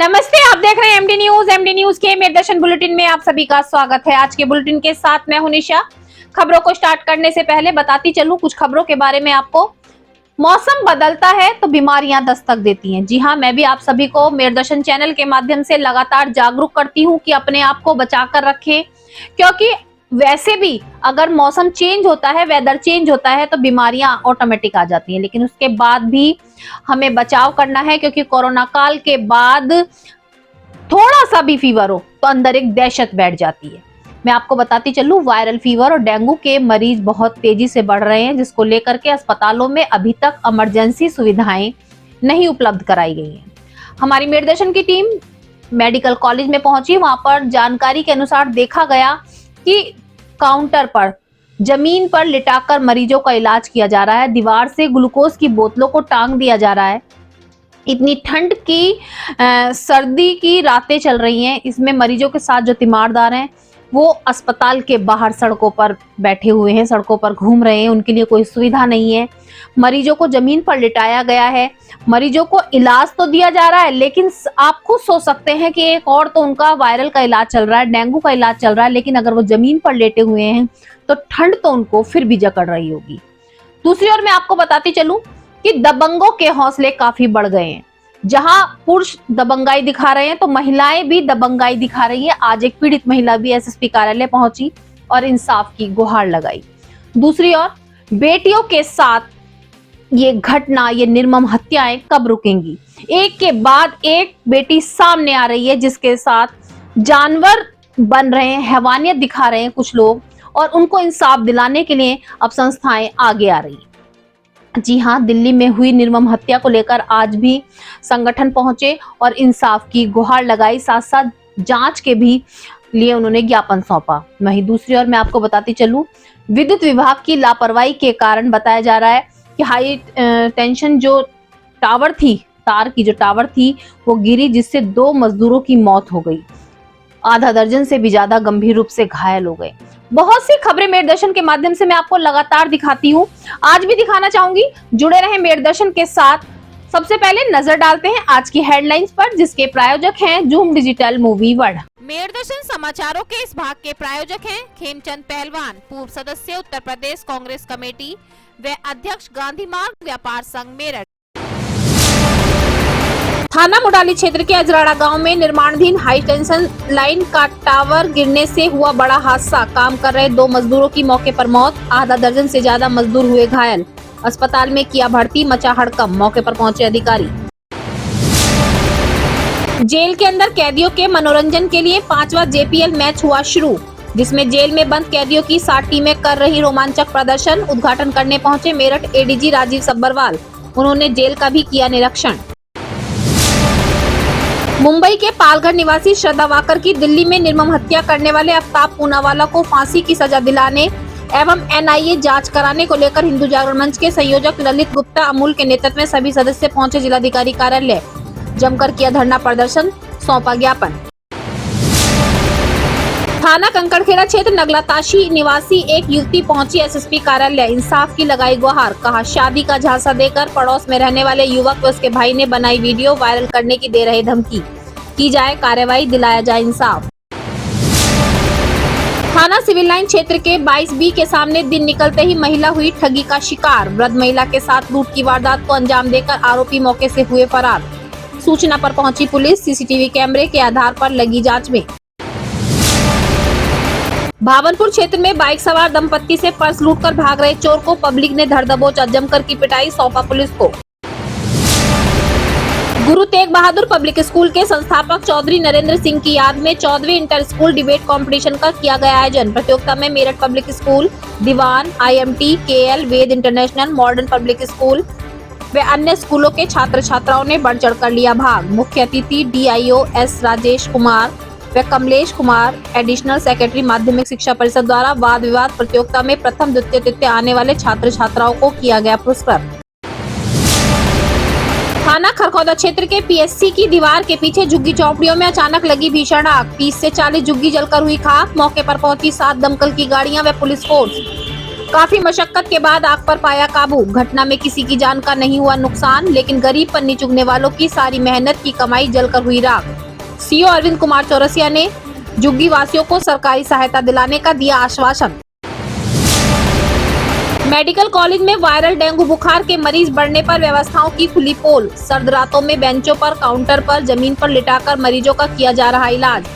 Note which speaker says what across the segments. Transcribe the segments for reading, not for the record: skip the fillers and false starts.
Speaker 1: नमस्ते, आप देख रहे हैं एमडी न्यूज। एमडी न्यूज के मेरदर्शन बुलेटिन में आप सभी का स्वागत है। आज के बुलेटिन के साथ मैं हूं निशा। खबरों को स्टार्ट करने से पहले बताती चलूं कुछ खबरों के बारे में आपको। मौसम बदलता है तो बीमारियां दस्तक देती हैं। जी हां, मैं भी आप सभी को मेरदर्शन चैनल के माध्यम से लगातार जागरूक करती हूं कि अपने आप को बचा कर रखें, क्योंकि वैसे भी अगर मौसम चेंज होता है, वेदर चेंज होता है तो बीमारियां ऑटोमेटिक आ जाती हैं, लेकिन उसके बाद भी हमें बचाव करना है, क्योंकि कोरोना काल के बाद थोड़ा सा भी फीवर हो तो अंदर एक दहशत बैठ जाती है। मैं आपको बताती चलूं, वायरल फीवर और डेंगू के मरीज बहुत तेजी से बढ़ रहे हैं, जिसको लेकर के अस्पतालों में अभी तक इमरजेंसी सुविधाएं नहीं उपलब्ध कराई गई हैं। हमारी मेरदर्शन की टीम मेडिकल कॉलेज में पहुंची। वहां पर जानकारी के अनुसार देखा गया कि काउंटर पर जमीन पर लिटाकर मरीजों का इलाज किया जा रहा है। दीवार से ग्लूकोज की बोतलों को टांग दिया जा रहा है। इतनी ठंड की सर्दी की रातें चल रही हैं, इसमें मरीजों के साथ जो तीमारदार हैं वो अस्पताल के बाहर सड़कों पर बैठे हुए हैं, सड़कों पर घूम रहे हैं। उनके लिए कोई सुविधा नहीं है। मरीजों को जमीन पर लिटाया गया है। मरीजों को इलाज तो दिया जा रहा है, लेकिन आप खुद सोच सकते हैं कि एक और तो उनका वायरल का इलाज चल रहा है, डेंगू का इलाज चल रहा है, लेकिन अगर वो जमीन पर लेटे हुए हैं तो ठंड तो उनको फिर भी जकड़ रही होगी। दूसरी ओर मैं आपको बताती चलूं कि दबंगों के हौसले काफी बढ़ गए हैं। जहां पुरुष दबंगाई दिखा रहे हैं तो महिलाएं भी दबंगाई दिखा रही है। आज एक पीड़ित महिला भी एसएसपी कार्यालय पहुंची और इंसाफ की गुहार लगाई। दूसरी ओर बेटियों के साथ ये घटना, ये निर्मम हत्याएं कब रुकेंगी? एक के बाद एक बेटी सामने आ रही है, जिसके साथ जानवर बन रहे हैं, हैवानियत दिखा रहे हैं कुछ लोग, और उनको इंसाफ दिलाने के लिए अब संस्थाएं आगे आ रही हैं। जी हां, दिल्ली में हुई निर्मम हत्या को लेकर आज भी संगठन पहुंचे और इंसाफ की गुहार लगाई। साथ साथ जांच के भी लिए उन्होंने ज्ञापन सौंपा। वहीं दूसरी ओर मैं आपको बताती चलूं, विद्युत विभाग की लापरवाही के कारण बताया जा रहा है कि हाई टेंशन जो टावर थी, तार की जो टावर थी वो गिरी, जिससे 2 मजदूरों की मौत हो गई। आधा दर्जन से भी ज्यादा गंभीर रूप से घायल हो गए। बहुत सी खबरें मेरदर्शन के माध्यम से मैं आपको लगातार दिखाती हूँ, आज भी दिखाना चाहूंगी। जुड़े रहें मेरदर्शन के साथ। सबसे पहले नजर डालते हैं आज की हेडलाइंस पर, जिसके प्रायोजक हैं जूम डिजिटल मूवी वर्ल्ड।
Speaker 2: मेरदर्शन समाचारों के इस भाग के प्रायोजक हैं खेमचंद पहलवान, पूर्व सदस्य उत्तर प्रदेश कांग्रेस कमेटी व अध्यक्ष गांधी मार्ग व्यापार संघ मेरठ। थाना मुडाली क्षेत्र के अजराड़ा गांव में निर्माणाधीन हाई टेंशन लाइन का टावर गिरने से हुआ बड़ा हादसा। काम कर रहे 2 मजदूरों की मौके पर मौत, आधा दर्जन से ज्यादा मजदूर हुए घायल। अस्पताल में किया भर्ती, मचा हड़कंप। मौके पर पहुंचे अधिकारी। जेल के अंदर कैदियों के मनोरंजन के लिए 5वां जेपीएल मैच हुआ शुरू, जिसमें जेल में बंद कैदियों की 60 टीमें कर रही रोमांचक प्रदर्शन। उद्घाटन करने पहुंचे मेरठ एडीजी राजीव सब्बरवाल। उन्होंने जेल का भी किया निरीक्षण। मुंबई के पालघर निवासी श्रद्धा वाकर की दिल्ली में निर्मम हत्या करने वाले आफ्ताब पूनावाला को फांसी की सजा दिलाने एवं एनआईए जांच कराने को लेकर हिंदू जागरण मंच के संयोजक ललित गुप्ता अमूल के नेतृत्व में सभी सदस्य पहुंचे जिलाधिकारी कार्यालय। जमकर किया धरना प्रदर्शन, सौंपा ज्ञापन। थाना कंकड़खेड़ा क्षेत्र नगलाताशी निवासी एक युवती पहुंची एसएसपी कार्यालय। इंसाफ की लगाई गुहार। कहा, शादी का झांसा देकर पड़ोस में रहने वाले युवक व उसके भाई ने बनाई वीडियो वायरल करने की दे रहे धमकी। की जाए कार्रवाई, दिलाया जाए इंसाफ। थाना सिविल लाइन क्षेत्र के 22B के सामने दिन निकलते ही महिला हुई ठगी का शिकार। वृद्ध महिला के साथ लूट की वारदात को अंजाम देकर आरोपी मौके से हुए फरार। सूचना पर पहुंची पुलिस, सीसीटीवी कैमरे के आधार पर लगी जांच में। भावनपुर क्षेत्र में बाइक सवार दंपत्ति से पर्स लूटकर भाग रहे चोर को पब्लिक ने धर दबोचा। जमकर की पिटाई, सौंपा पुलिस को। गुरु तेग बहादुर पब्लिक स्कूल के संस्थापक चौधरी नरेंद्र सिंह की याद में 14वीं इंटर स्कूल डिबेट कंपटीशन का किया गया आयोजन। प्रतियोगिता में मेरठ पब्लिक स्कूल, दीवान, IMT, KL, वेद इंटरनेशनल, मॉडर्न पब्लिक स्कूल व अन्य स्कूलों के छात्र छात्राओं ने बढ़ चढ़ कर लिया भाग। मुख्य अतिथि DIO S राजेश कुमार व कमलेश कुमार, एडिशनल सेक्रेटरी माध्यमिक शिक्षा परिषद द्वारा वाद विवाद प्रतियोगिता में प्रथम, द्वितीय, तृतीय आने वाले छात्र छात्राओं को किया गया पुरस्कृत। थाना खरखौदा क्षेत्र के PSC की दीवार के पीछे झुग्गी झोपड़ियों में अचानक लगी भीषण आग। 30 से 40 झुग्गी जलकर हुई खाक। मौके पर पहुंची 7 दमकल की गाड़ियां व पुलिस फोर्स। काफी मशक्कत के बाद आग पर पाया काबू। घटना में किसी की जान का नहीं हुआ नुकसान, लेकिन गरीब पन्नी चुगने वालों की सारी मेहनत की कमाई जलकर हुई राख। सीओ अरविंद कुमार चौरसिया ने झुग्गी वासियों को सरकारी सहायता दिलाने का दिया आश्वासन। मेडिकल कॉलेज में वायरल डेंगू बुखार के मरीज बढ़ने पर व्यवस्थाओं की खुली पोल। सर्द रातों में बेंचों पर, काउंटर पर, जमीन पर लिटाकर मरीजों का किया जा रहा इलाज।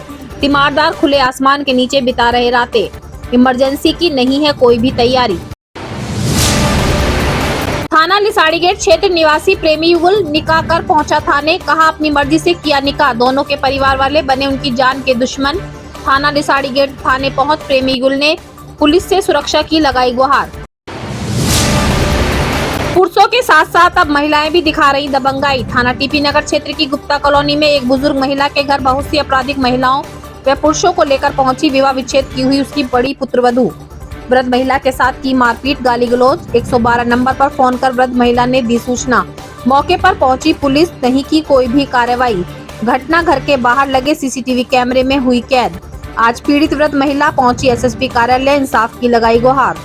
Speaker 2: तीमारदार खुले आसमान के नीचे बिता रहे रातें। इमरजेंसी की नहीं है कोई भी तैयारी। थाना लिसाड़ी गेट क्षेत्र निवासी प्रेमी युगल निकाह कर पहुंचा थाने, कहा अपनी मर्जी से किया निकाह। दोनों के परिवार वाले बने उनकी जान के दुश्मन। थाना लिसाड़ी गेट थाने पहुंच प्रेमी युगल ने पुलिस से सुरक्षा की लगाई गुहार। पुरुषों के साथ साथ अब महिलाएं भी दिखा रही दबंगाई। थाना टीपी नगर क्षेत्र की गुप्ता कॉलोनी में एक बुजुर्ग महिला के घर बहुत सी आपराधिक महिलाओं व पुरुषों को लेकर पहुंची। विवाह विच्छेद की हुई उसकी बड़ी पुत्रवधू वृद्ध महिला के साथ की मारपीट, गाली गलौज। 112 नंबर पर फोन कर वृद्ध महिला ने दी सूचना। मौके पर पहुंची पुलिस, नहीं की कोई भी कार्रवाई। घटना घर के बाहर लगे सीसीटीवी कैमरे में हुई कैद। आज पीड़ित वृद्ध महिला पहुंची एसएसपी कार्यालय, इंसाफ की लगाई गुहार।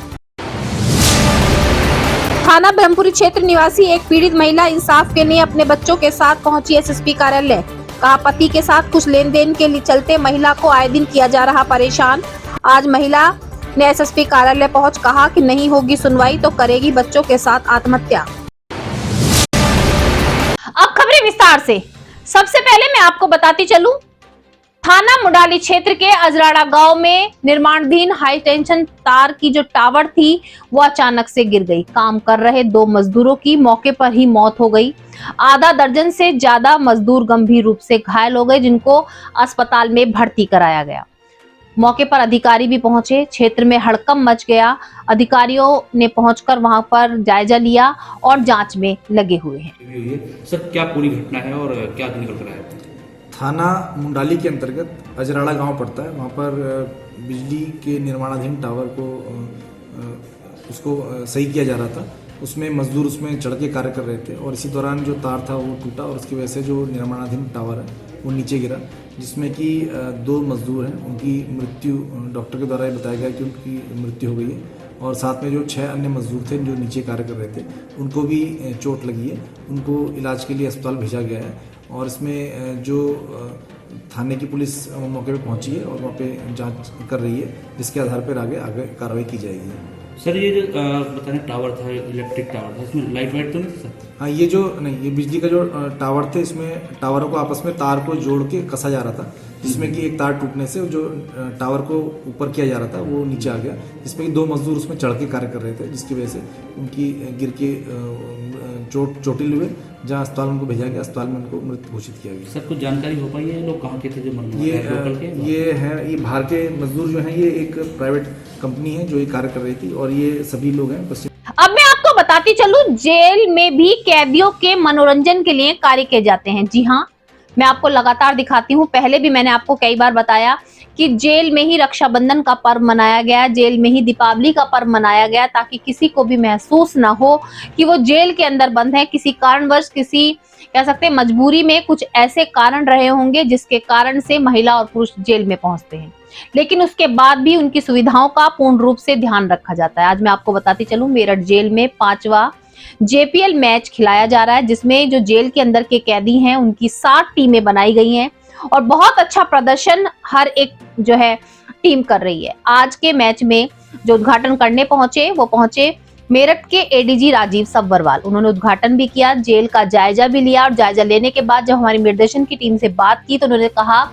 Speaker 2: थाना ब्रह्मपुरी क्षेत्र निवासी एक पीड़ित महिला इंसाफ के लिए अपने बच्चों के साथ पहुंची एसएसपी कार्यालय। कहा पति के साथ कुछ लेन देन के लिए चलते महिला को आए दिन किया जा रहा परेशान। आज महिला ने एसएसपी कार्यालय पहुंच कहा कि नहीं होगी सुनवाई तो करेगी बच्चों के साथ आत्महत्या।
Speaker 1: अब खबरें विस्तार से। सबसे पहले मैं आपको बताती चलूं, थाना मुंडाली क्षेत्र के अजराड़ा गांव में निर्माणाधीन हाई टेंशन तार की जो टावर थी वो अचानक से गिर गई। काम कर रहे 2 मजदूरों की मौके पर ही मौत हो गई। आधा दर्जन से ज्यादा मजदूर गंभीर रूप से घायल हो गए, जिनको अस्पताल में भर्ती कराया गया। मौके पर अधिकारी भी पहुंचे। क्षेत्र में हड़कंप मच गया। अधिकारियों ने पहुंचकर वहां पर जायजा लिया और जांच में लगे हुए हैं।
Speaker 3: सर, क्या पूरी घटना है और क्या निकल कर आया है?
Speaker 4: थाना मुंडाली के अंतर्गत अजराड़ा गांव पड़ता है। वहाँ पर बिजली के निर्माणाधीन टावर को उसको सही किया जा रहा था। उसमें मजदूर उसमें चढ़ के कार्य कर रहे थे और इसी दौरान जो तार था वो टूटा और उसकी वजह से जो निर्माणाधीन टावर है वो नीचे गिरा, जिसमें कि 2 मजदूर हैं, उनकी मृत्यु डॉक्टर के द्वारा ये बताया गया कि उनकी मृत्यु हो गई है। और साथ में जो 6 अन्य मजदूर थे जो नीचे कार्य कर रहे थे उनको भी चोट लगी है। उनको इलाज के लिए अस्पताल भेजा गया है और इसमें जो थाने की पुलिस मौके पे पहुंची है और वहाँ पे जांच कर रही है, जिसके आधार पर आगे कार्रवाई की जाएगी।
Speaker 3: सर, ये जो बताने टावर था, इलेक्ट्रिक टावर था, इसमें लाइट वाइट तो नहीं थी सर?
Speaker 4: हाँ, ये बिजली का जो टावर थे, इसमें टावरों को आपस में तार को जोड़ के कसा जा रहा था, जिसमें कि एक तार टूटने से जो टावर को ऊपर किया जा रहा था वो नीचे आ गया, जिसमें कि 2 मजदूर उसमें चढ़ के कार्य कर रहे थे, जिसकी वजह से उनकी गिर के चोटिल हुए, जहाँ अस्पताल उनको भेजा गया। अस्पताल में उनको मृत घोषित किया गया।
Speaker 3: सर, कुछ जानकारी हो पाई है लोग कहाँ के थे जो मरने
Speaker 4: ये बाहर के मजदूर जो हैं, ये एक प्राइवेट कंपनी है जो ये कार्य कर रही थी और ये सभी लोग हैं पश्चिम।
Speaker 1: अब मैं आपको बताती चलूं, जेल में भी कैदियों के मनोरंजन के लिए कार्य किए जाते हैं। जी हाँ, मैं आपको लगातार दिखाती हूँ। पहले भी मैंने आपको कई बार बताया कि जेल में ही रक्षाबंधन का पर्व मनाया गया, जेल में ही दीपावली का पर्व मनाया गया, ताकि किसी को भी महसूस ना हो कि वो जेल के अंदर बंद है। किसी कारणवश, किसी कह सकते हैं मजबूरी में, कुछ ऐसे कारण रहे होंगे जिसके कारण से महिला और पुरुष जेल में पहुंचते हैं, लेकिन उसके बाद भी उनकी सुविधाओं का पूर्ण रूप से ध्यान रखा जाता है। आज मैं आपको बताती चलूं, मेरठ जेल में 5वां जेपीएल मैच खिलाया जा रहा है, जिसमें जो जेल के अंदर के कैदी हैं उनकी 60 टीमें बनाई गई हैं और बहुत अच्छा प्रदर्शन हर एक जो है टीम कर रही है। आज के मैच में जो उद्घाटन करने पहुंचे वो पहुंचे मेरठ के एडीजी राजीव सब्बरवाल। उन्होंने उद्घाटन भी किया, जेल का जायजा भी लिया और जायजा लेने के बाद जब हमारी निर्देशन की टीम से बात की तो उन्होंने कहा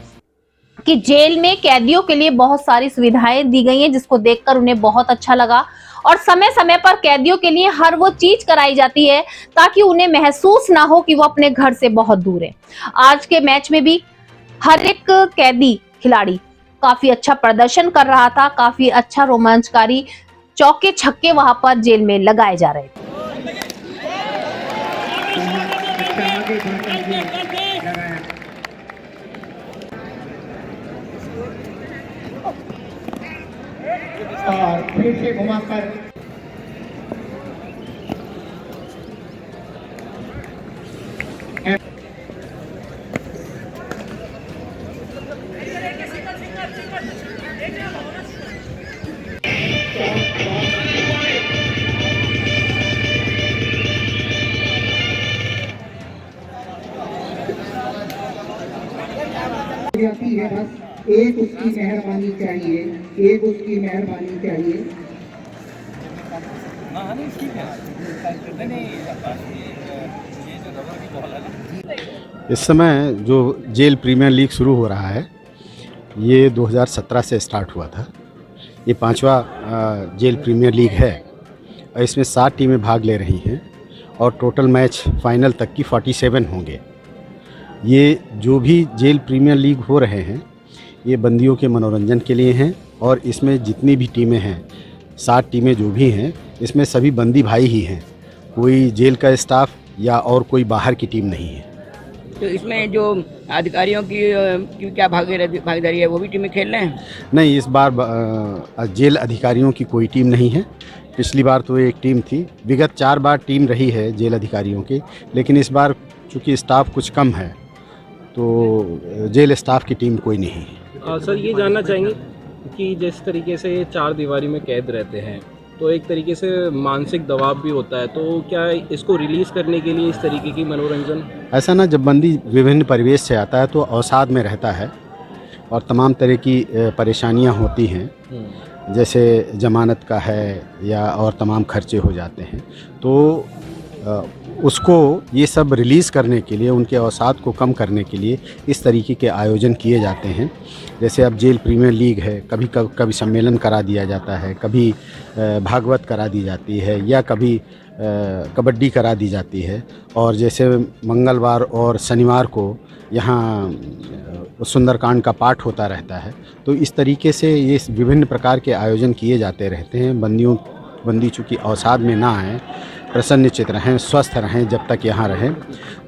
Speaker 1: कि जेल में कैदियों के लिए बहुत सारी सुविधाएं दी गई हैं, जिसको देखकर उन्हें बहुत अच्छा लगा और समय समय पर कैदियों के लिए हर वो चीज कराई जाती है ताकि उन्हें महसूस ना हो कि वो अपने घर से बहुत दूर है। आज के मैच में भी हर एक कैदी खिलाड़ी काफी अच्छा प्रदर्शन कर रहा था, काफी अच्छा रोमांचकारी चौके छक्के वहां पर जेल में लगाए जा रहे थे।
Speaker 5: और फिर से घुमाकर जाती है, बस एक उसकी मेहरबानी चाहिए, एक उसकी मेहरबानी चाहिए।
Speaker 6: इस समय जो जेल प्रीमियर लीग शुरू हो रहा है ये 2017 से स्टार्ट हुआ था। ये 5वां जेल प्रीमियर लीग है और इसमें 7 टीमें भाग ले रही हैं और टोटल मैच फाइनल तक की 47 होंगे। ये जो भी जेल प्रीमियर लीग हो रहे हैं ये बंदियों के मनोरंजन के लिए हैं और इसमें जितनी भी टीमें हैं 7 टीमें जो भी हैं इसमें सभी बंदी भाई ही हैं, कोई जेल का स्टाफ या और कोई बाहर की टीम नहीं है।
Speaker 7: तो इसमें जो अधिकारियों की क्या भागीदारी है, वो भी टीमें खेल रहे हैं?
Speaker 6: नहीं, इस बार जेल अधिकारियों की कोई टीम नहीं है। पिछली बार तो एक टीम थी, विगत 4 बार टीम रही है जेल अधिकारियों की, लेकिन इस बार चूँकि स्टाफ कुछ कम है तो जेल स्टाफ की टीम कोई नहीं है।
Speaker 8: सर ये जानना चाहेंगे कि जिस तरीके से 4 दीवारी में कैद रहते हैं तो एक तरीके से मानसिक दबाव भी होता है, तो क्या इसको रिलीज़ करने के लिए इस तरीके की मनोरंजन?
Speaker 6: ऐसा ना, जब बंदी विभिन्न परिवेश से आता है तो अवसाद में रहता है और तमाम तरह की परेशानियां होती हैं, जैसे ज़मानत का है या और तमाम खर्चे हो जाते हैं, तो उसको ये सब रिलीज़ करने के लिए, उनके अवसाद को कम करने के लिए इस तरीके के आयोजन किए जाते हैं। जैसे अब जेल प्रीमियर लीग है, कभी सम्मेलन करा दिया जाता है, कभी भागवत करा दी जाती है या कभी कबड्डी करा दी जाती है, और जैसे मंगलवार और शनिवार को यहाँ सुंदरकांड का पाठ होता रहता है। तो इस तरीके से ये विभिन्न प्रकार के आयोजन किए जाते रहते हैं। बंदी चूँकि अवसाद में ना आए, प्रसन्नचित्त रहें, स्वस्थ रहें, जब तक यहाँ रहें,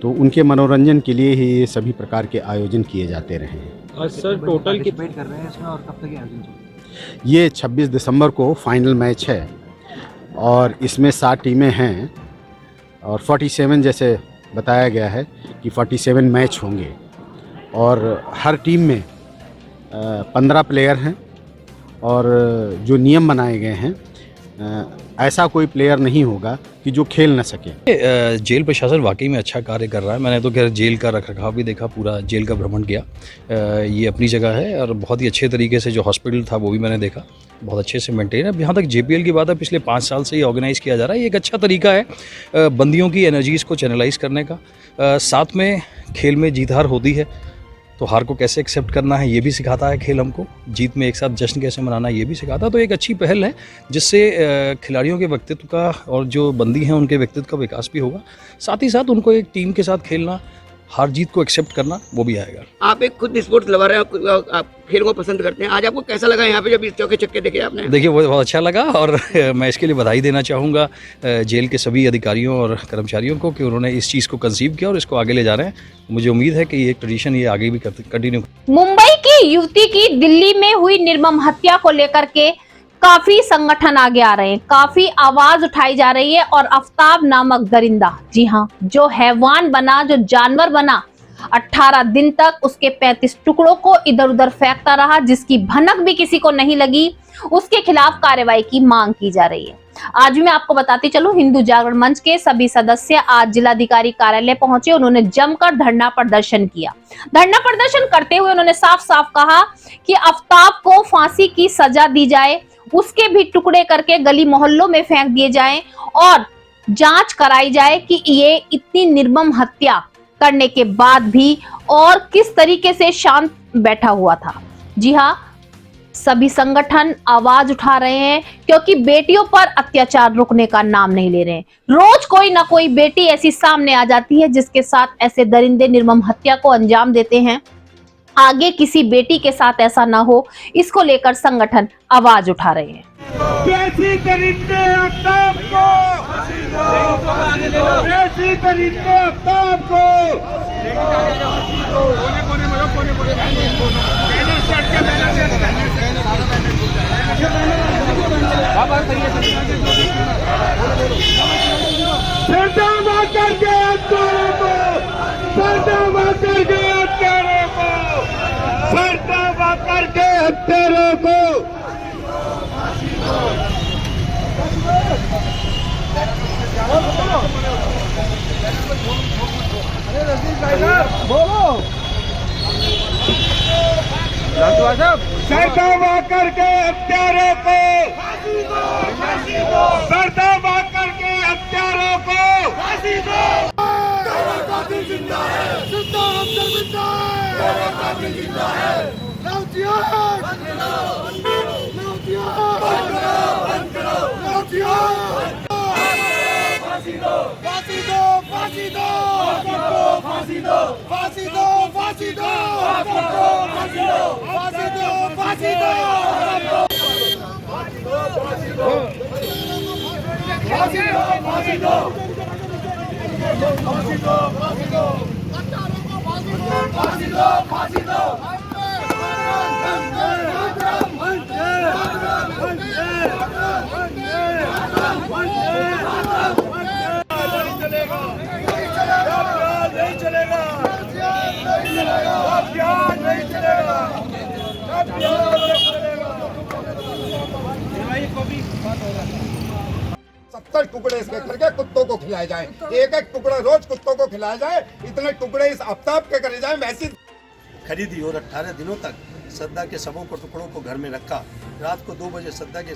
Speaker 6: तो उनके मनोरंजन के लिए ही ये सभी प्रकार के आयोजन किए जाते रहे हैं।
Speaker 8: और सर टोटल कितने
Speaker 9: कर रहे हैं इसमें और कब तक आयोजन चलेगा?
Speaker 6: ये 26 दिसंबर को फाइनल मैच है और इसमें 7 टीमें हैं और 47 जैसे बताया गया है कि 47 मैच होंगे और हर टीम में 15 प्लेयर हैं और जो नियम बनाए गए हैं ऐसा कोई प्लेयर नहीं होगा कि जो खेल न सके।
Speaker 10: जेल प्रशासन वाकई में अच्छा कार्य कर रहा है। मैंने तो खैर जेल का रखरखाव भी देखा, पूरा जेल का भ्रमण किया। ये अपनी जगह है और बहुत ही अच्छे तरीके से जो हॉस्पिटल था वो भी मैंने देखा, बहुत अच्छे से मेंटेन है। अब यहाँ तक JPL की बात है, पिछले 5 साल से ये ऑर्गेनाइज़ किया जा रहा है। ये एक अच्छा तरीका है बंदियों की एनर्जीज़ को चैनलाइज़ करने का। साथ में खेल में जीत हार होती है तो हार को कैसे एक्सेप्ट करना है ये भी सिखाता है खेल हमको, जीत में एक साथ जश्न कैसे मनाना ये भी सिखाता है। तो एक अच्छी पहल है जिससे खिलाड़ियों के व्यक्तित्व का और जो बंदी हैं उनके व्यक्तित्व का विकास भी होगा, साथ ही साथ उनको एक टीम के साथ खेलना, हार जीत को एक्सेप्ट करना वो भी आएगा।
Speaker 7: आप एक खुद स्पोर्ट्स लवर हैं, आप खेल को पसंद करते हैं। आज आपको कैसा लगा यहाँ पे जब इस चौके छक्के देखे आपने?
Speaker 10: देखिए वो बहुत अच्छा लगा और मैं इसके लिए बधाई देना चाहूँगा जेल के सभी अधिकारियों और कर्मचारियों को कि उन्होंने इस चीज़ को कंसीव किया और इसको आगे ले जा रहे हैं। मुझे उम्मीद है कि ये ट्रेडिशन ये आगे भी कंटिन्यू।
Speaker 1: मुंबई की युवती की दिल्ली में हुई निर्मम हत्या को लेकर के काफी संगठन आगे आ रहे हैं, काफी आवाज उठाई जा रही है और आफ्ताब नामक दरिंदा, जी हाँ, जो हैवान बना, जो जानवर बना, 18 दिन तक उसके 35 टुकड़ों को इधर उधर फेंकता रहा, जिसकी भनक भी किसी को नहीं लगी, उसके खिलाफ कार्रवाई की मांग की जा रही है। आज भी मैं आपको बताती चलूं, हिंदू जागरण मंच के सभी सदस्य आज जिलाधिकारी कार्यालय पहुंचे। उन्होंने जमकर धरना प्रदर्शन किया। धरना प्रदर्शन करते हुए उन्होंने साफ साफ कहा कि आफ्ताब को फांसी की सजा दी जाए, उसके भी टुकड़े करके गली मोहल्लों में फेंक दिए जाएं और जांच कराई जाए कि ये इतनी निर्मम हत्या करने के बाद भी और किस तरीके से शांत बैठा हुआ था। जी हाँ, सभी संगठन आवाज उठा रहे हैं क्योंकि बेटियों पर अत्याचार रुकने का नाम नहीं ले रहे हैं। रोज कोई ना कोई बेटी ऐसी सामने आ जाती है जिसके साथ ऐसे दरिंदे निर्मम हत्या को अंजाम देते हैं। आगे किसी बेटी के साथ ऐसा ना हो, इसको लेकर संगठन आवाज उठा रहे हैं।
Speaker 5: कैसी दरिंदे आफ्ताब को, कैसी दरिंदे आफ्ताब को, पर्दावा करके हत्यारों को, पर्दावा करके हत्यारों को, पर्दावा करके हत्यारों को। बोलो
Speaker 11: सरदा वाकर के हत्यारों को, सरदा वाकर के हत्यारों को फांसी दो। जिंदा है, सुल्तान अफजल जिंदा है, जिंदा है। नौजियान फांसी दो, फांसी दो, फांसी दो, फांसी दो, फांसी दो, फांसी दो, फांसी दो, फांसी दो, फांसी दो, फांसी दो, फांसी दो, फांसी दो, फांसी दो, फांसी दो, फांसी दो। सत्तर टुकड़े इसके करके कुत्तों को खिलाए जाए, एक एक टुकड़ा रोज कुत्तों को खिलाया जाए, इतने टुकड़े इस आफ्ताब के करे जाए। वैसी
Speaker 12: खरीदी और 18 दिनों तक श्रद्धा के शवों को टुकड़ों को घर में रखा। रात को 2 बजे श्रद्धा के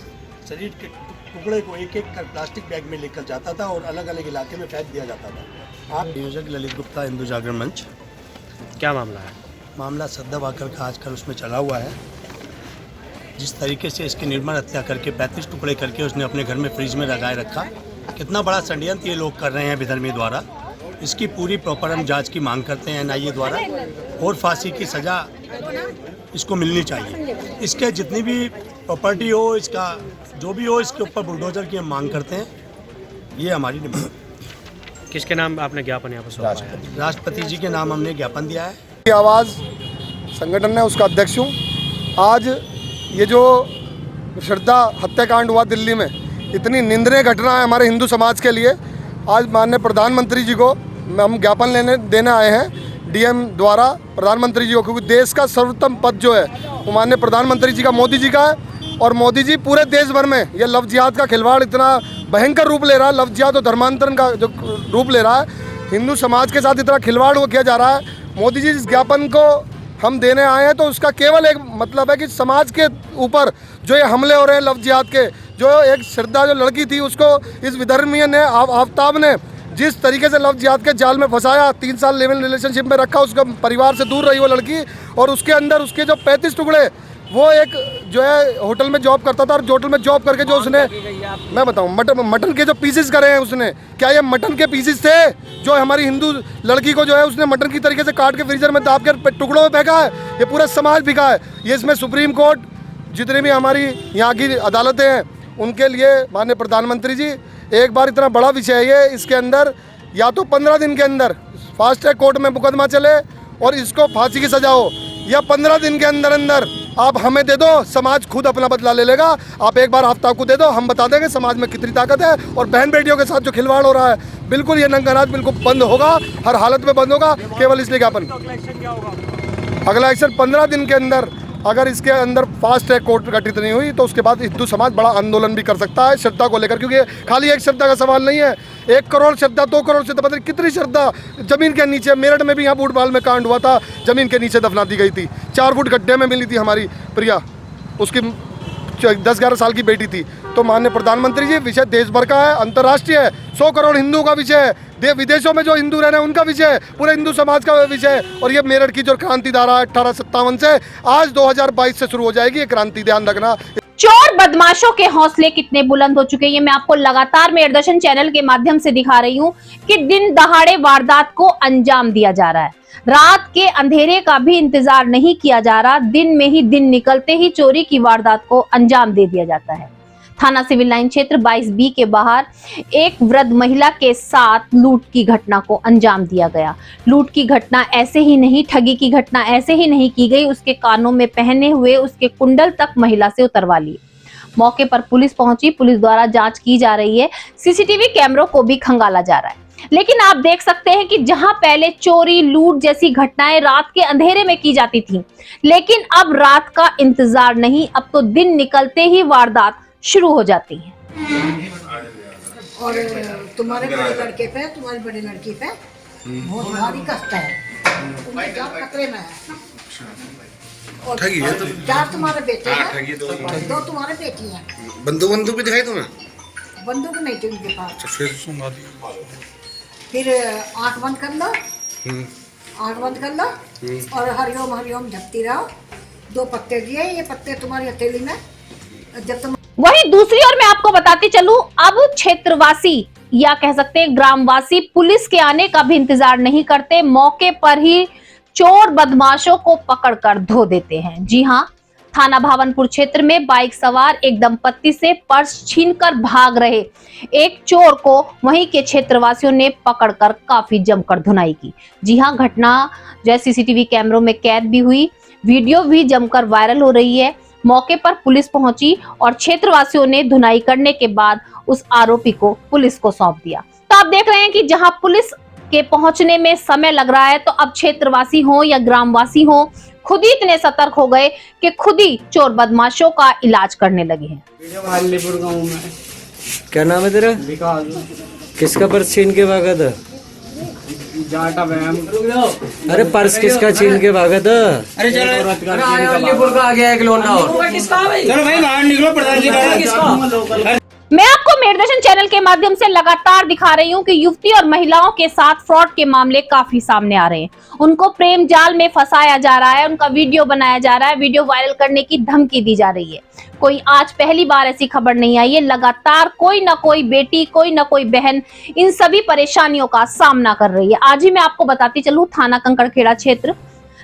Speaker 12: शरीर के टुकड़े को एक एक कर प्लास्टिक बैग में लेकर जाता था और अलग अलग इलाके में फेंक दिया जाता था। आप नियोजक ललित गुप्ता, हिंदू जागरण मंच।
Speaker 8: क्या मामला है?
Speaker 12: मामला श्रद्धा वाकर का आजकल उसमें चला हुआ है। जिस तरीके से इसकी निर्मम हत्या करके 35 टुकड़े करके उसने अपने घर में फ्रिज में लगाए रखा, कितना बड़ा षड्यंत्र ये लोग कर रहे हैं विधर्मी द्वारा। इसकी पूरी प्रॉपर हम जांच की मांग करते हैं NIA द्वारा, और फांसी की सज़ा इसको मिलनी चाहिए। इसके जितनी भी प्रॉपर्टी हो, इसका जो भी हो, इसके ऊपर बुलडोजर की हम मांग करते हैं। ये हमारी डिमांड।
Speaker 8: किसके नाम आपने ज्ञापन यहाँ पर?
Speaker 12: राष्ट्रपति जी के नाम हमने ज्ञापन दिया है।
Speaker 11: आवाज़ संगठन है, उसका अध्यक्ष हूँ। आज ये जो श्रद्धा हत्याकांड हुआ दिल्ली में, इतनी निंदनीय घटना है हमारे हिंदू समाज के लिए। आज माननीय प्रधानमंत्री जी को हम ज्ञापन देने आए हैं DM द्वारा प्रधानमंत्री जी को, क्योंकि देश का सर्वोत्तम पद जो है वो माननीय प्रधानमंत्री जी का, मोदी जी का है। और मोदी जी पूरे देश भर में ये लव जिहाद का खिलवाड़ इतना भयंकर रूप ले रहा है, लव जिहाद और धर्मांतरण का जो रूप ले रहा है, हिंदू समाज के साथ इतना खिलवाड़ वो किया जा रहा है। मोदी जी इस ज्ञापन को हम देने आए हैं तो उसका केवल एक मतलब है कि समाज के ऊपर जो ये हमले हो रहे हैं लव जिहाद के, जो एक श्रद्धा जो लड़की थी उसको इस विधर्मीय ने आफ्ताब ने जिस तरीके से लव जिहाद के जाल में फंसाया, 3 साल लिव इन रिलेशनशिप में रखा, उसका परिवार से दूर रही वो लड़की, और उसके अंदर उसके जो 35 टुकड़े, वो एक जो है होटल में जॉब करता था, और होटल में जॉब करके जो उसने, मैं बताऊं, मटन के जो पीसेस करे हैं उसने, क्या ये मटन के पीसेस थे जो हमारी हिंदू लड़की को जो है उसने मटन की तरीके से काट के फ्रीजर में दाब के टुकड़ों में फेंका है? ये पूरा समाज बिका है। ये इसमें सुप्रीम कोर्ट, जितनी भी हमारी यहाँ की अदालतें हैं, उनके लिए माननीय प्रधानमंत्री जी एक बार, इतना बड़ा विषय है ये, इसके अंदर या तो 15 दिन के अंदर फास्ट ट्रैक कोर्ट में मुकदमा चले और इसको फांसी की सजा हो, या 15 दिन के अंदर अंदर आप हमें दे दो, समाज खुद अपना बदला ले लेगा। आप एक बार आफ्ताब को दे दो, हम बता देंगे समाज में कितनी ताकत है। और बहन बेटियों के साथ जो खिलवाड़ हो रहा है, बिल्कुल ये नंगा-नाच बिल्कुल बंद होगा, हर हालत में बंद होगा। केवल इसलिए ज्ञापन, अगला एक्शन 15 दिन के अंदर अगर इसके अंदर फास्ट ट्रैक कोर्ट गठित नहीं हुई तो उसके बाद हिंदू समाज बड़ा आंदोलन भी कर सकता है श्रद्धा को लेकर, क्योंकि खाली एक श्रद्धा का सवाल नहीं है। 1 करोड़ श्रद्धा, 2 करोड़ श्रद्धा, पता नहीं कितनी श्रद्धा जमीन के नीचे। मेरठ में भी यहाँ बूटबाल में कांड हुआ था, जमीन के नीचे दफना दी गई थी। 4 फुट गड्ढे में मिली थी हमारी प्रिया, उसकी 10-11 साल की बेटी थी। तो माननीय प्रधानमंत्री जी, विषय देश भर का है, अंतर्राष्ट्रीय है, 100 करोड़ हिंदू का विषय है, विदेशों में जो हिंदू रह रहे हैं उनका विषय है, पूरे हिंदू समाज का विषय है। और ये मेरठ की जो क्रांति धारा 1857 से आज 2022 से शुरू हो जाएगी ये क्रांति, ध्यान रखना।
Speaker 1: चोर बदमाशों के हौसले कितने बुलंद हो चुके हैं, ये मैं आपको लगातार मेरदर्शन चैनल के माध्यम से दिखा रही हूँ कि दिन दहाड़े वारदात को अंजाम दिया जा रहा है। रात के अंधेरे का भी इंतजार नहीं किया जा रहा, दिन में ही दिन निकलते ही चोरी की वारदात को अंजाम दे दिया जाता है। थाना सिविल लाइन क्षेत्र 22B के बाहर एक वृद्ध महिला के साथ लूट की घटना को अंजाम दिया गया। लूट की घटना ऐसे ही नहीं, ठगी की घटना ऐसे ही नहीं की गई, उसके कानों में पहने हुए उसके कुंडल तक महिला से उतरवा लिए। मौके पर पुलिस पहुंची, पुलिस द्वारा जांच की जा रही है, CCTV कैमरों को भी खंगाला जा रहा है। लेकिन आप देख सकते हैं कि जहां पहले चोरी, लूट जैसी घटनाएं रात के अंधेरे में की जाती थी, लेकिन अब रात का इंतजार नहीं, अब तो दिन निकलते ही वारदात शुरू हो जाती है।
Speaker 13: और तुम्हारे बड़े लड़के पे, तुम्हारी बड़ी लड़की पे बहुत भारी कष्ट है, उनकी जान खतरे में है। और
Speaker 11: ठगी है तो।
Speaker 13: 4 तुम्हारे बेटे
Speaker 11: हाँ,
Speaker 13: हैं,
Speaker 11: ठगी तो।
Speaker 13: 2 तुम्हारे बेटी हैं।
Speaker 11: बंदूक भी दिखाई तुम्हें?
Speaker 13: बंदूक नहीं थी उनके पास।
Speaker 11: फिर
Speaker 13: फिर आंख बंद कर लो, आंख बंद कर लो और हरिओम हरिओम जपती रहो। 2 पत्ते दिए, ये पत्ते तुम्हारी हथेली में जब तुम।
Speaker 1: वहीं दूसरी ओर मैं आपको बताती चलूं, अब क्षेत्रवासी या कह सकते हैं ग्रामवासी पुलिस के आने का भी इंतजार नहीं करते, मौके पर ही चोर बदमाशों को पकड़कर धो देते हैं। जी हां, थाना भावनपुर क्षेत्र में बाइक सवार एक दंपत्ति से पर्स छीनकर भाग रहे एक चोर को वहीं के क्षेत्रवासियों ने पकड़कर काफी जमकर धुनाई की। जी हां, घटना जो सीसीटीवी कैमरों में कैद भी हुई, वीडियो भी जमकर वायरल हो रही है। मौके पर पुलिस पहुंची और क्षेत्रवासियों ने धुनाई करने के बाद उस आरोपी को पुलिस को सौंप दिया। तो आप देख रहे हैं कि जहां पुलिस के पहुंचने में समय लग रहा है, तो अब क्षेत्रवासी हो या ग्रामवासी हो, खुद ही इतने सतर्क हो गए कि खुद ही चोर बदमाशों का इलाज करने लगे हैं।
Speaker 9: क्या नाम है तेरा? किसका पर्स छीन के भागा था? अरे पर्स किसका छीन के भागा था? अरे चलो आ गया एक लौंडा और। चलो भाई बाहर निकलो, प्रधान जी।
Speaker 1: मैं आपको मेरदर्शन चैनल के माध्यम से लगातार दिखा रही हूं कि युवती और महिलाओं के साथ फ्रॉड के मामले काफी सामने आ रहे हैं। उनको प्रेम जाल में फंसाया जा रहा है, उनका वीडियो बनाया जा रहा है, वीडियो वायरल करने की धमकी दी जा रही है। कोई आज पहली बार ऐसी खबर नहीं आई है, लगातार कोई ना कोई बेटी, कोई ना कोई बहन इन सभी परेशानियों का सामना कर रही है। आज ही मैं आपको बताती चलूं, थाना कंकड़खेड़ा क्षेत्र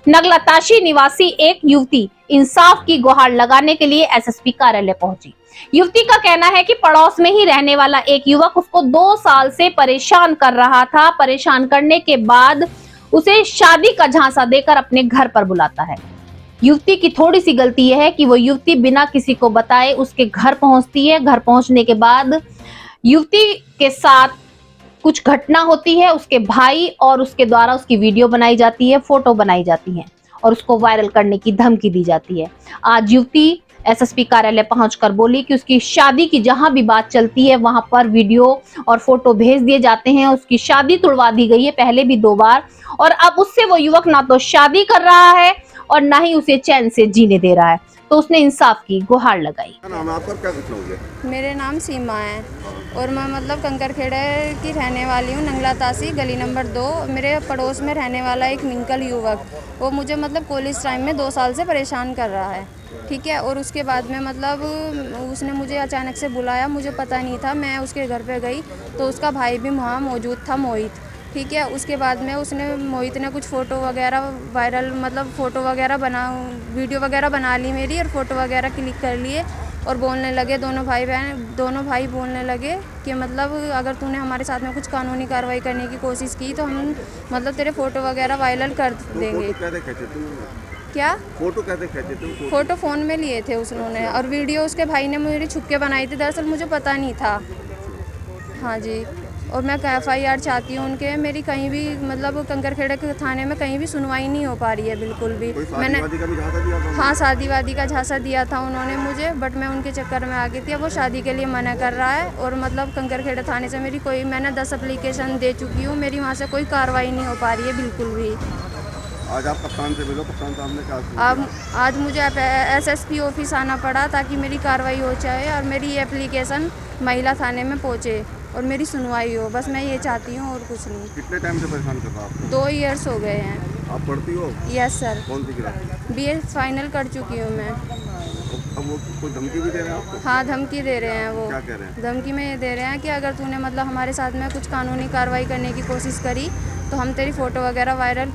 Speaker 1: नगलताशी निवासी एक युवती इंसाफ की गुहार लगाने के लिए एसएसपी कार्यालय पहुंची। युवती का कहना है कि पड़ोस में ही रहने वाला एक युवक उसको 2 साल से परेशान कर रहा था। परेशान करने के बाद उसे शादी का झांसा देकर अपने घर पर बुलाता है। युवती की थोड़ी सी गलती यह है कि वो युवती बिना किसी को बताए उसके घर पहुंचती है। घर पहुंचने के बाद युवती के साथ कुछ घटना होती है, उसके भाई और उसके द्वारा उसकी वीडियो बनाई जाती है, फोटो बनाई जाती है और उसको वायरल करने की धमकी दी जाती है। आज युवती एसएसपी कार्यालय पहुंचकर बोली कि उसकी शादी की जहां भी बात चलती है वहां पर वीडियो और फोटो भेज दिए जाते हैं। उसकी शादी तुड़वा दी गई है पहले भी 2 बार, और अब उससे वो युवक ना तो शादी कर रहा है और ना ही उसे चैन से जीने दे रहा है। तो उसने इंसाफ की गुहार लगाई।
Speaker 14: मेरे नाम सीमा है और मैं मतलब कंकड़खेड़ा की रहने वाली हूँ, नंगलातासी गली नंबर 2। मेरे पड़ोस में रहने वाला एक मिंकल युवक, वो मुझे मतलब कॉलेज टाइम में 2 साल से परेशान कर रहा है, ठीक है। और उसके बाद में मतलब उसने मुझे अचानक से बुलाया, मुझे पता नहीं था। मैं उसके घर पे गई तो उसका भाई भी वहाँ मौजूद था, मोहित, ठीक है। उसके बाद में मोहित ने कुछ फ़ोटो वगैरह वायरल, मतलब फ़ोटो वगैरह वीडियो वगैरह बना ली मेरी और फ़ोटो वगैरह क्लिक कर लिए और बोलने लगे, दोनों भाई बोलने लगे कि मतलब अगर तूने हमारे साथ में कुछ कानूनी कार्रवाई करने की कोशिश की तो हम मतलब तेरे फ़ोटो वगैरह वायरल कर देंगे। क्या फ़ोटो कैसे खींचे तुम? फ़ोटो फ़ोन में लिए थे उन्होंने, और वीडियो उसके भाई ने मेरी छुप के बनाई थी। दरअसल मुझे पता नहीं था। हाँ जी, और मैं FIR चाहती हूँ उनके। मेरी कहीं भी मतलब कंकड़खेड़ा के थाने में कहीं भी सुनवाई नहीं हो पा रही है बिल्कुल भी। मैंने हाँ शादी का झांसा दिया था उन्होंने मुझे, बट मैं उनके चक्कर में आ गई थी। अब वो शादी के लिए मना कर रहा है और मतलब कंकड़खेड़ा थाने से मेरी मैंने 10 एप्लीकेशन दे चुकी हूँ, मेरी वहाँ से कोई कार्रवाई नहीं हो पा रही है बिल्कुल भी।
Speaker 11: आज आप कप्तान से मिलो, कप्तान साहब ने कहा
Speaker 14: अब आज मुझे SSP ऑफिस आना पड़ा ताकि मेरी कार्रवाई हो जाए और मेरी ये एप्लीकेशन महिला थाने में पहुँचे और मेरी सुनवाई हो। बस मैं ये चाहती हूँ और कुछ नहीं।
Speaker 11: कितने टाइम से परेशान कर रहा है?
Speaker 14: 2 ईयर्स हो गए हैं।
Speaker 11: आप पढ़ती हो?
Speaker 14: Yes sir.
Speaker 11: कौन सी क्लास?
Speaker 14: BA फाइनल कर चुकी हूँ मैं।
Speaker 11: अब वो कोई धमकी भी दे रहे हैं आपको?
Speaker 14: हाँ धमकी दे रहे हैं वो।
Speaker 11: क्या कह रहे हैं?
Speaker 14: धमकी में ये दे रहे हैं कि अगर तूने मतलब हमारे साथ में कुछ कानूनी कार्रवाई करने की कोशिश करी तो हम तेरी फ़ोटो वगैरह वायरल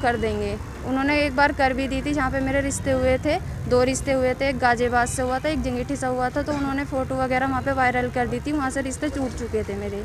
Speaker 14: कर देंगे। उन्होंने एक बार कर भी दी थी जहाँ पे मेरे रिश्ते हुए थे, 2 रिश्ते हुए थे, एक गाजियाबाद से हुआ था, एक जंगीठी से हुआ था। तो उन्होंने फ़ोटो वगैरह वहाँ पे वायरल कर दी थी, वहाँ से रिश्ते टूट चुके थे मेरे।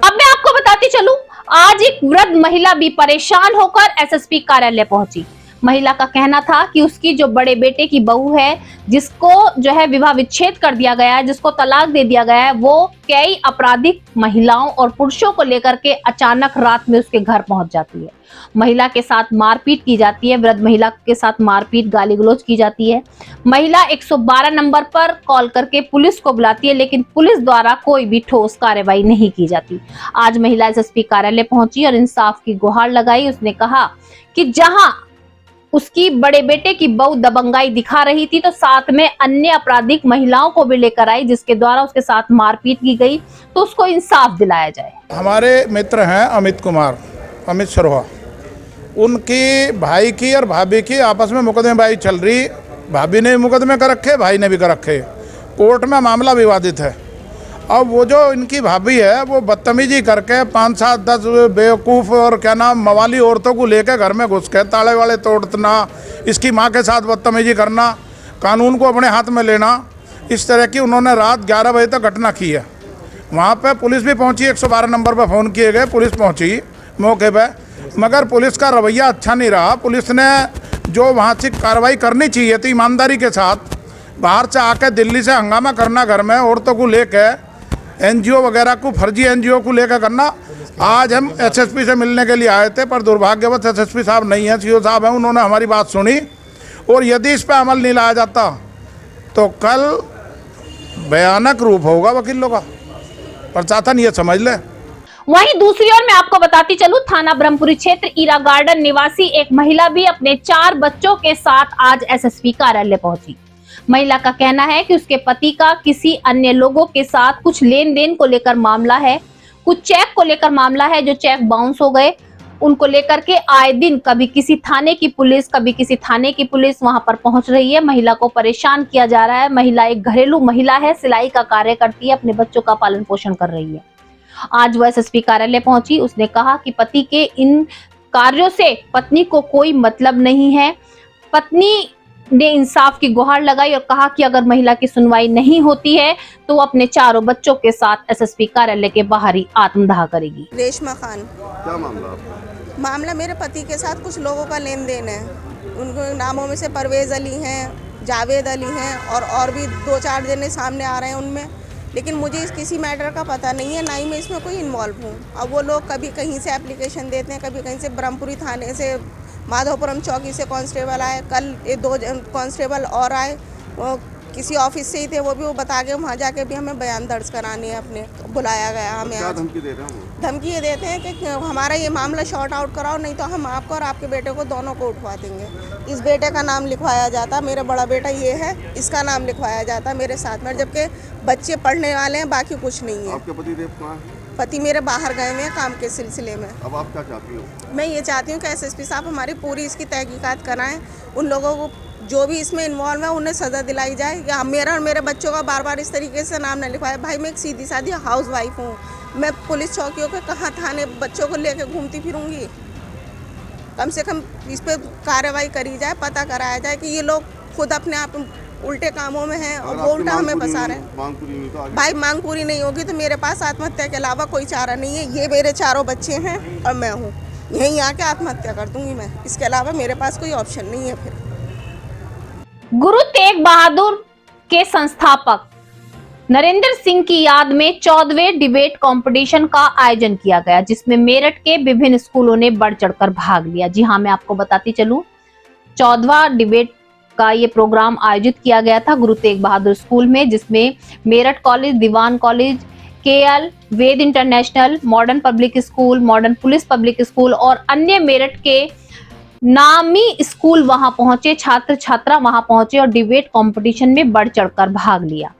Speaker 1: अब मैं आपको बताती चलूं, आज एक वृद्ध महिला भी परेशान होकर SSP कार्यालय पहुंची। महिला का कहना था कि उसकी जो बड़े बेटे की बहू है, जिसको जो है विवाह विच्छेद कर दिया गया है, जिसको तलाक दे दिया गया है, वो कई आपराधिक महिलाओं और पुरुषों को लेकर के अचानक रात में उसके घर पहुंच जाती है। महिला के साथ मारपीट की जाती है, वृद्ध महिला के साथ मारपीट गाली गलौज की जाती है। महिला 112 नंबर पर कॉल करके पुलिस को बुलाती है, लेकिन पुलिस द्वारा कोई भी ठोस कार्रवाई नहीं की जाती। आज महिला SSP कार्यालय पहुंची और इंसाफ की गुहार लगाई। उसने कहा कि जहां उसकी बड़े बेटे की बहू दबंगाई दिखा रही थी, तो साथ में अन्य आपराधिक महिलाओं को भी लेकर आई, जिसके द्वारा उसके साथ मारपीट की गई, तो उसको इंसाफ दिलाया जाए।
Speaker 15: हमारे मित्र हैं अमित शर्मा, उनकी भाई की और भाभी की आपस में मुकदमेबाजी चल रही। भाभी ने मुकदमे कर रखे, भाई ने भी कर रखे, कोर्ट में मामला विवादित है। अब वो जो इनकी भाभी है वो बदतमीजी करके 5, 7, 10 बेवकूफ़ और क्या नाम मवाली औरतों को लेकर घर में घुस के ताले वाले तोड़ना, इसकी माँ के साथ बदतमीजी करना, कानून को अपने हाथ में लेना, इस तरह की उन्होंने रात 11 बजे तक घटना की है। वहाँ पे पुलिस भी पहुँची, 112 नंबर पर फ़ोन किए गए, पुलिस पहुँची मौके पे, मगर पुलिस का रवैया अच्छा नहीं रहा। पुलिस ने जो वहाँ से कार्रवाई करनी चाहिए थी ईमानदारी के साथ, बाहर से आके दिल्ली से हंगामा करना, घर में औरतों को लेके, एनजीओ वगैरह को, फर्जी एनजीओ को लेकर करना। आज हम एसएसपी से मिलने के लिए आए थे, पर दुर्भाग्यवश एसएसपी साहब नहीं हैं, सीओ साहब हैं, उन्होंने हमारी बात सुनी, और यदि इस पर अमल नहीं लाया जाता तो कल भयानक रूप होगा वकीलों का। प्रशासन ये समझ ले।
Speaker 1: वहीं दूसरी ओर मैं आपको बताती चलूं, थाना ब्रह्मपुरी क्षेत्र ईरा गार्डन निवासी एक महिला भी अपने 4 बच्चों के साथ आज एसएसपी कार्यालय पहुंची। महिला का कहना है कि उसके पति का किसी अन्य लोगों के साथ कुछ लेन देन को लेकर मामला है, कुछ चेक को लेकर मामला है, जो चेक बाउंस हो गए, उनको लेकर के आए दिन कभी किसी थाने की पुलिस, कभी किसी थाने की पुलिस वहां पर पहुंच रही है। महिला को परेशान किया जा रहा है। महिला एक घरेलू महिला है, सिलाई का कार्य करती है, अपने बच्चों का पालन पोषण कर रही है। आज वह एसएसपी कार्यालय पहुंची। उसने कहा कि पति के इन कार्यों से पत्नी को कोई मतलब नहीं है। पत्नी ने इंसाफ की गुहार लगाई और कहा कि अगर महिला की सुनवाई नहीं होती है तो वो अपने 4 बच्चों के साथ एसएसपी कार्यालय के बाहर ही आत्मदाह करेगी।
Speaker 16: रेशमा खान। क्या मामला? मामला मेरे पति के साथ कुछ लोगों का लेन देन है। उनके नामों में से परवेज अली हैं, जावेद अली हैं, और भी 2-4 जने सामने आ रहे हैं उनमें, लेकिन मुझे इस किसी मैटर का पता नहीं है, ना ही मैं इसमें कोई इन्वॉल्व हूँ। अब वो लोग कभी कहीं से एप्लीकेशन देते हैं, कभी कहीं से ब्रह्मपुरी थाने से, माधोपुरम चौकी से कांस्टेबल आए, कल ये 2 कांस्टेबल और आए, वो किसी ऑफिस से ही थे, वो भी वो बता के वहाँ जाके भी हमें बयान दर्ज करानी है अपने, बुलाया गया हमें। क्या धमकी दे रहे हैं वो? धमकी ये देते हैं कि हमारा ये मामला शॉर्ट आउट कराओ, नहीं तो हम आपको और आपके बेटे को दोनों को उठवा देंगे। इस बेटे का नाम लिखवाया जाता, मेरा बड़ा बेटा ये है, इसका नाम लिखवाया जाता मेरे साथ में, जबकि बच्चे पढ़ने वाले हैं, बाकी कुछ नहीं है।
Speaker 17: आपके पति देव कहाँ है?
Speaker 16: पति मेरे बाहर गए हुए हैं काम के सिलसिले में।
Speaker 17: अब आप क्या चाहती हो?
Speaker 16: मैं ये चाहती हूँ कि एसएसपी साहब हमारी पूरी इसकी तहकीकात कराएं, उन लोगों को जो भी इसमें इन्वॉल्व है उन्हें सज़ा दिलाई जाए, या मेरा और मेरे बच्चों का बार बार इस तरीके से नाम न लिखवाए। भाई मैं एक सीधी सादी हाउस वाइफ हूँ, मैं पुलिस चौकियों के कहाँ थाने बच्चों को लेकर घूमती फिरूंगी? कम से कम इस पर कार्रवाई करी जाए, पता कराया जाए कि ये लोग खुद अपने आप उल्टे कामों में हैं और वो उल्टा हमें फंसा रहे हैं। भाई मांग पूरी नहीं होगी तो मेरे पास आत्महत्या के अलावा कोई चारा नहीं है। ये मेरे 4 बच्चे हैं और मैं हूँ, यहीं आके आत्महत्या कर दूंगी मैं, इसके अलावा मेरे पास कोई ऑप्शन नहीं है। फिर
Speaker 1: गुरु तेग बहादुर के संस्थापक नरेंद्र सिंह की याद में 14वें डिबेट कंपटीशन का आयोजन किया गया, जिसमें मेरठ के विभिन्न स्कूलों ने बढ़ चढ़कर भाग लिया। जी हां, मैं आपको बताती चलूं, 14वां डिबेट का ये प्रोग्राम आयोजित किया गया था गुरु तेग बहादुर स्कूल में, जिसमें Meerut college, Dewan college, KL, Ved international, modern public school, modern police public school और अन्य मेरठ के नामी स्कूल वहां पहुंचे, छात्र छात्रा वहां पहुंचे और डिबेट कंपटीशन में बढ़ चढ़कर भाग लिया।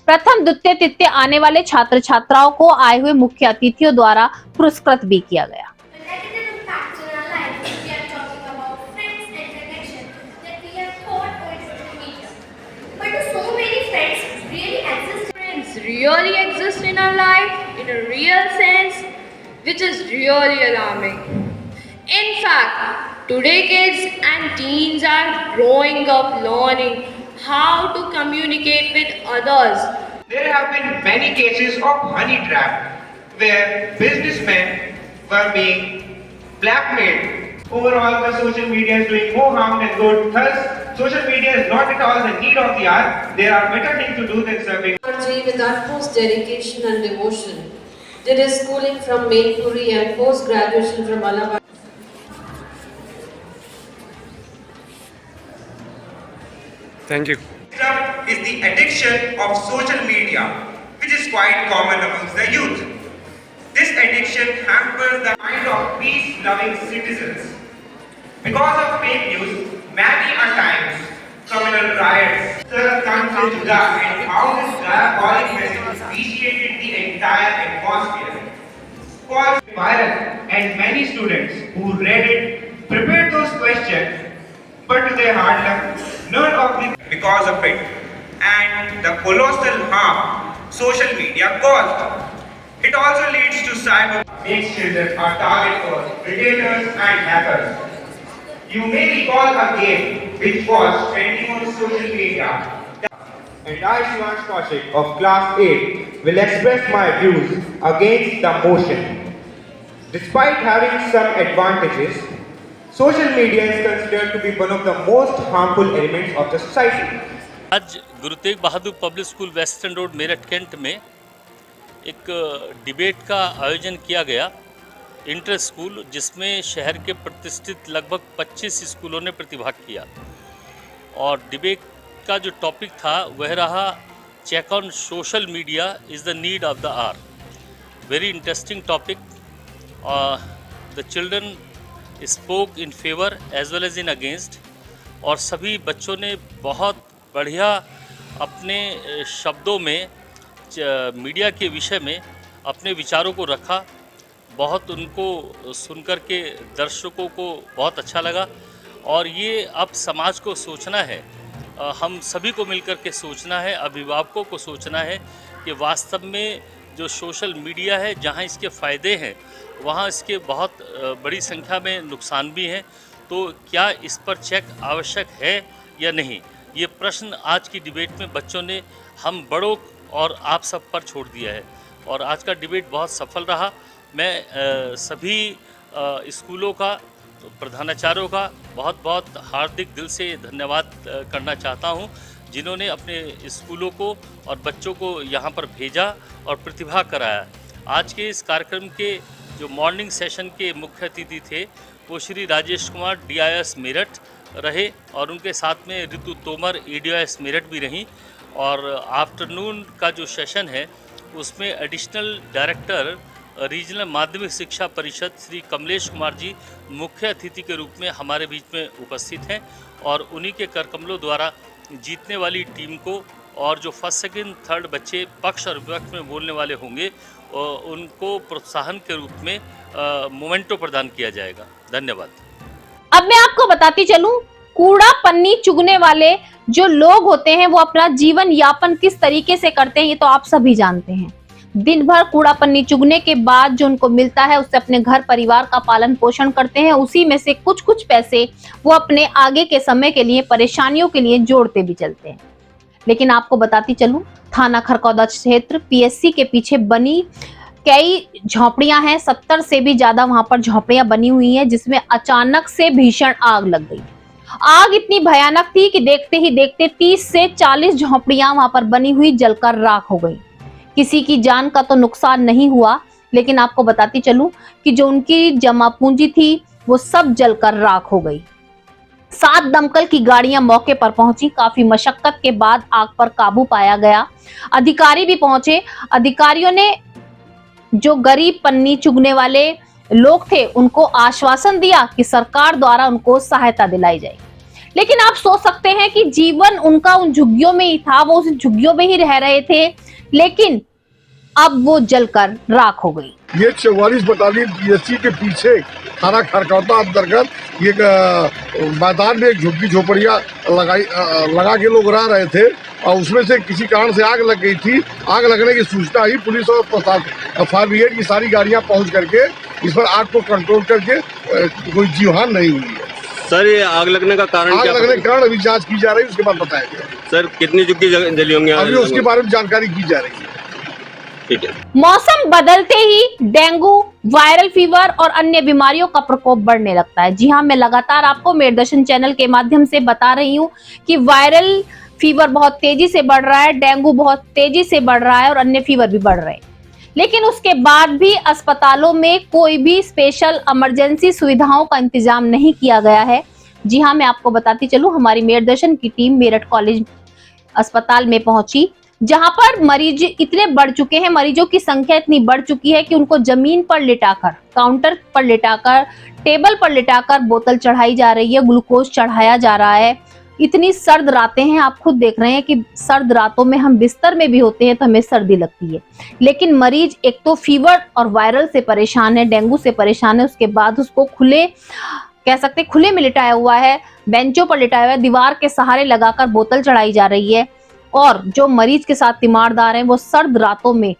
Speaker 1: प्रथम, द्वितीय, तृतीय आने वाले छात्र छात्राओं को आए हुए मुख्य अतिथियों द्वारा पुरस्कृत भी किया गया।
Speaker 18: Really exist in our life in a real sense, which is really alarming. In fact, today kids and teens are growing up learning how to communicate with others.
Speaker 19: There have been many cases of honey trap where businessmen were being blackmailed. Overall, the social media is doing more harm than good. Thus, social media is not at all the need of the hour. There are better things to do than surfing.
Speaker 20: With utmost dedication and devotion, did his schooling from Mainpuri and post-graduation from Allahabad.
Speaker 19: Thank you. Is the addiction of social media, which is quite common amongst the youth. This addiction hampers the mind of peace-loving citizens. Because of fake news, many a times communal riots, circumstances, and how this diabolic message vitiated the entire atmosphere. Was viral, and many students who read it prepared those questions, but to their hard luck, none of them because of it, and the colossal harm social media caused. It also leads to cyber, makes children a target for predators and hackers. You may recall a game which was trending on social media. And I, Shivansh Kaushik of class 8, will express my views against the motion. Despite having some advantages, social media is considered to be one of the most harmful elements of the society.
Speaker 17: आज Guru Tegh Bahadur public school western road Meerut cantt में एक debate का आयोजन किया गया inter school, जिसमें शहर के प्रतिष्ठित लगभग 25 स्कूलों ने प्रतिभाग किया। और डिबेट का जो टॉपिक था वह रहा check on social media is the need of the hour. Very interesting topic. The children spoke in favour as well as in against, और सभी बच्चों ने बहुत बढ़िया अपने शब्दों में मीडिया के विषय में अपने विचारों को रखा। बहुत उनको सुनकर के दर्शकों को बहुत अच्छा लगा। और ये अब समाज को सोचना है, हम सभी को मिलकर के सोचना है, अभिभावकों को सोचना है कि वास्तव में जो सोशल मीडिया है, जहाँ इसके फ़ायदे हैं वहाँ इसके बहुत बड़ी संख्या में नुकसान भी हैं। तो क्या इस पर चेक आवश्यक है या नहीं, ये प्रश्न आज की डिबेट में बच्चों ने हम बड़ों और आप सब पर छोड़ दिया है। और आज का डिबेट बहुत सफल रहा। मैं सभी स्कूलों का, प्रधानाचार्यों का बहुत बहुत हार्दिक दिल से धन्यवाद करना चाहता हूं, जिन्होंने अपने स्कूलों को और बच्चों को यहां पर भेजा और प्रतिभा कराया। आज के इस कार्यक्रम के जो मॉर्निंग सेशन के मुख्य अतिथि थे वो श्री राजेश कुमार DIS मेरठ रहे, और उनके साथ में ऋतु तोमर ADIS मेरठ भी रहीं। और आफ्टरनून का जो सेशन है उसमें एडिशनल डायरेक्टर रीजनल माध्यमिक शिक्षा परिषद श्री कमलेश कुमार जी मुख्य अतिथि के रूप में हमारे बीच में उपस्थित हैं। और उन्हीं के करकमलों द्वारा जीतने वाली टीम को और जो फर्स्ट सेकंड थर्ड बच्चे पक्ष और विपक्ष में बोलने वाले होंगे उनको प्रोत्साहन के रूप में मोमेंटो प्रदान किया जाएगा। धन्यवाद।
Speaker 1: अब मैं आपको बताती चलूं, कूड़ा पन्नी चुगने वाले जो लोग होते हैं वो अपना जीवन यापन किस तरीके से करते हैं ये तो आप सभी जानते हैं। दिन भर कूड़ा पन्नी चुगने के बाद जो उनको मिलता है उससे अपने घर परिवार का पालन पोषण करते हैं। उसी में से कुछ कुछ पैसे वो अपने आगे के समय के लिए, परेशानियों के लिए जोड़ते भी चलते हैं। लेकिन आपको बताती चलूं, थाना खरकौदा क्षेत्र PSC के पीछे बनी कई झोपड़ियां हैं, 70 से भी ज्यादा वहां पर झोपड़ियां बनी हुई हैं, जिसमें अचानक से भीषण आग लग गई। आग इतनी भयानक थी कि देखते ही देखते 30 से 40 झोपड़ियां वहां पर बनी हुई जलकर राख हो गई। किसी की जान का तो नुकसान नहीं हुआ, लेकिन आपको बताती चलूं कि जो उनकी जमा पूंजी थी वो सब जलकर राख हो गई। 7 दमकल की गाड़ियां मौके पर पहुंची। काफी मशक्कत के बाद आग पर काबू पाया गया। अधिकारी भी पहुंचे। अधिकारियों ने जो गरीब पन्नी चुगने वाले लोग थे उनको आश्वासन दिया कि सरकार द्वारा उनको सहायता दिलाई जाएगी। लेकिन आप सोच सकते हैं कि जीवन उनका उन झुग्गियों में ही था, वो उस झुग्गियों में ही रह रहे थे, लेकिन अब वो जलकर राख हो गई।
Speaker 11: ये 44 बटालियन PSC के पीछे थाना खरकौदा अंतर्गत ये मैदान में एक झुग्गी झोपड़ियाँ लगा के लोग रह रहे थे, और उसमें से किसी कारण से आग लग गई थी। आग लगने की सूचना ही पुलिस और प्रशासन, फायर ब्रिगेड की सारी गाड़ियां पहुंच करके इस पर आग को कंट्रोल करके कोई जीवहानि नहीं हुई है।
Speaker 21: सर, ये आग लगने का कारण
Speaker 11: आग लगने के कारण अभी जांच की जा रही है, उसके बाद बताएंगे।
Speaker 21: सर, कितनी झुग्गी जली होंगी
Speaker 11: अभी उसके बारे में जानकारी की जा रही है।
Speaker 21: ठीक है।
Speaker 1: मौसम बदलते ही डेंगू, वायरल फीवर और अन्य बीमारियों का प्रकोप बढ़ने लगता है। जी हाँ, मैं लगातार आपको मेरदर्शन चैनल के माध्यम से बता रही हूँ कि वायरल फीवर बहुत तेजी से बढ़ रहा है, डेंगू बहुत तेजी से बढ़ रहा है और अन्य फीवर भी बढ़ रहे हैं। लेकिन उसके बाद भी अस्पतालों में कोई भी स्पेशल इमरजेंसी सुविधाओं का इंतजाम नहीं किया गया है। जी हाँ, मैं आपको बताती चलूं, हमारी मेरदर्शन की टीम मेरठ कॉलेज अस्पताल में पहुंची। जहां पर मरीज इतने बढ़ चुके हैं, मरीजों की संख्या इतनी बढ़ चुकी है कि उनको जमीन पर लिटाकर, काउंटर पर लिटाकर, टेबल पर लिटाकर बोतल चढ़ाई जा रही है, ग्लूकोज चढ़ाया जा रहा है। इतनी सर्द रातें हैं, आप खुद देख रहे हैं कि सर्द रातों में हम बिस्तर में भी होते हैं तो हमें सर्दी लगती है। लेकिन मरीज एक तो फीवर और वायरल से परेशान है, डेंगू से परेशान है, उसके बाद उसको खुले, कह सकते खुले में लिटाया हुआ है, बेंचों पर लिटाया हुआ है, दीवार के सहारे लगाकर बोतल चढ़ाई जा रही है। और जो मरीज के साथ तीमारदार हैं वो सर्द रातों में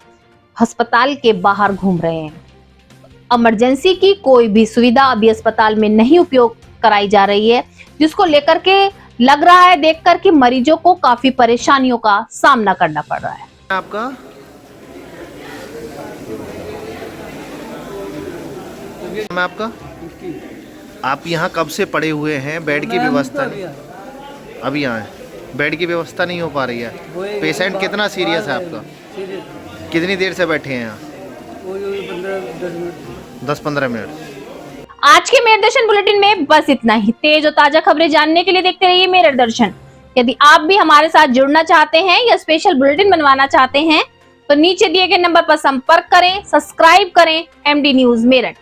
Speaker 1: अस्पताल के बाहर घूम रहे हैं। इमरजेंसी की कोई भी सुविधा अभी अस्पताल में नहीं उपयोग कराई जा रही है, जिसको लेकर के लग रहा है देखकर कि मरीजों को काफी परेशानियों का सामना करना पड़ रहा है।
Speaker 2: आपका मैं आपका आप यहाँ कब से पड़े हुए हैं? बेड की व्यवस्था नहीं, अभी यहाँ है, बेड की व्यवस्था नहीं हो पा रही है। पेशेंट कितना सीरियस है आपका? कितनी देर से बैठे हैं यहाँ? 10-15 मिनट।
Speaker 1: आज के मेरे दर्शन बुलेटिन में बस इतना ही। तेज और ताजा खबरें जानने के लिए देखते रहिए मेरे दर्शन। यदि आप भी हमारे साथ जुड़ना चाहते हैं या स्पेशल बुलेटिन बनवाना चाहते हैं तो नीचे दिए गए नंबर पर संपर्क करें, सब्सक्राइब करें MD न्यूज मेरठ।